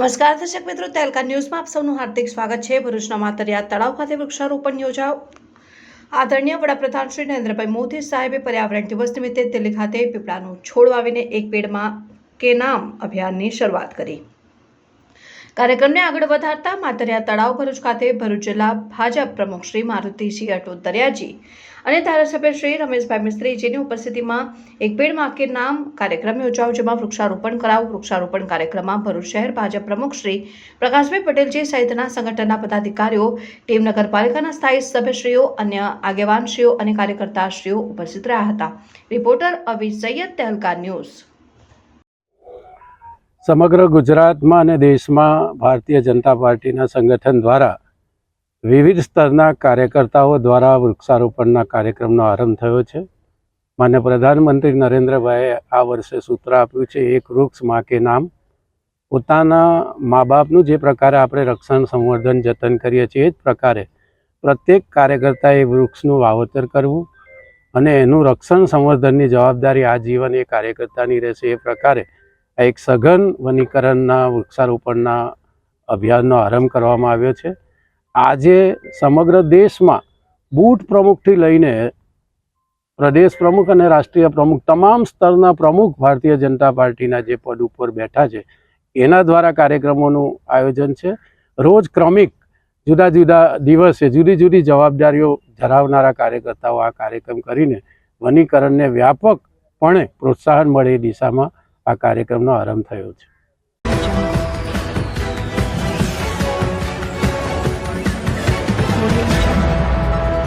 નમસ્કાર દર્શક મિત્રો, તહેલકા ન્યૂઝમાં આપ સૌનું હાર્દિક સ્વાગત છે। ભરૂચના માતરિયા તળાવ ખાતે વૃક્ષારોપણ યોજાયો। આદરણીય વડાપ્રધાન શ્રી નરેન્દ્રભાઈ મોદી સાહેબે પર્યાવરણ દિવસ નિમિત્તે દિલ્હી ખાતે પીપળાનું છોડ વાવીને એક પેડ માં કે નામ અભિયાનની શરૂઆત કરી। કાર્યક્રમને આગળ વધારતા માતરિયા તળાવ ભરૂચ ખાતે ભરૂચ જિલ્લા ભાજપ પ્રમુખ શ્રી મારુતિસિંહ અટોદરિયાજી અને ધારાસભ્ય શ્રી રમેશભાઈ મિસ્ત્રીજીની ઉપસ્થિતિમાં એક પેડ માં કે નામ કાર્યક્રમ યોજાયો, જેમાં વૃક્ષારોપણ કરાયું। વૃક્ષારોપણ કાર્યક્રમમાં ભરૂચ શહેર ભાજપ પ્રમુખ શ્રી પ્રકાશભાઈ પટેલજી સહિતના સંગઠનના પદાધિકારીઓ, ટીમ નગરપાલિકાના સ્થાયી સભ્યશ્રીઓ, અન્ય આગેવાનશ્રીઓ અને કાર્યકર્તાશ્રીઓ ઉપસ્થિત રહ્યા હતા। રિપોર્ટર અવી સૈયદ, તહેલકા ન્યૂઝ। સમગ્ર ગુજરાતમાં અને દેશમાં ભારતીય જનતા પાર્ટીના સંગઠન દ્વારા વિવિધ સ્તરના કાર્યકર્તાઓ દ્વારા વૃક્ષારોપણના કાર્યક્રમનો આરંભ થયો છે। માન્ય પ્રધાનમંત્રી નરેન્દ્રભાઈએ આ વર્ષે સૂત્ર આપ્યું છે, એક વૃક્ષ માં કે નામ। પોતાના મા બાપનું જે પ્રકારે આપણે રક્ષણ, સંવર્ધન, જતન કરીએ છીએ, એ જ પ્રકારે પ્રત્યેક કાર્યકર્તાએ વૃક્ષનું વાવેતર કરવું અને એનું રક્ષણ, સંવર્ધનની જવાબદારી આજીવન એ કાર્યકર્તાની રહેશે। એ પ્રકારે એક સઘન વનીકરણના વૃક્ષારોપણના અભિયાનનો આરંભ કરવામાં આવ્યો છે। આજે સમગ્ર દેશમાં બૂથ પ્રમુખથી લઈને પ્રદેશ પ્રમુખ અને રાષ્ટ્રીય પ્રમુખ, તમામ સ્તરના પ્રમુખ ભારતીય જનતા પાર્ટીના જે પદ ઉપર બેઠા છે એના દ્વારા કાર્યક્રમોનું આયોજન છે। રોજ ક્રમિક જુદા જુદા દિવસે જુદી જુદી જવાબદારીઓ ધરાવનારા કાર્યકર્તાઓ આ કાર્યક્રમ કરીને વનીકરણને વ્યાપકપણે પ્રોત્સાહન મળે એ દિશામાં આ કાર્યક્રમનો આરંભ થયો છે।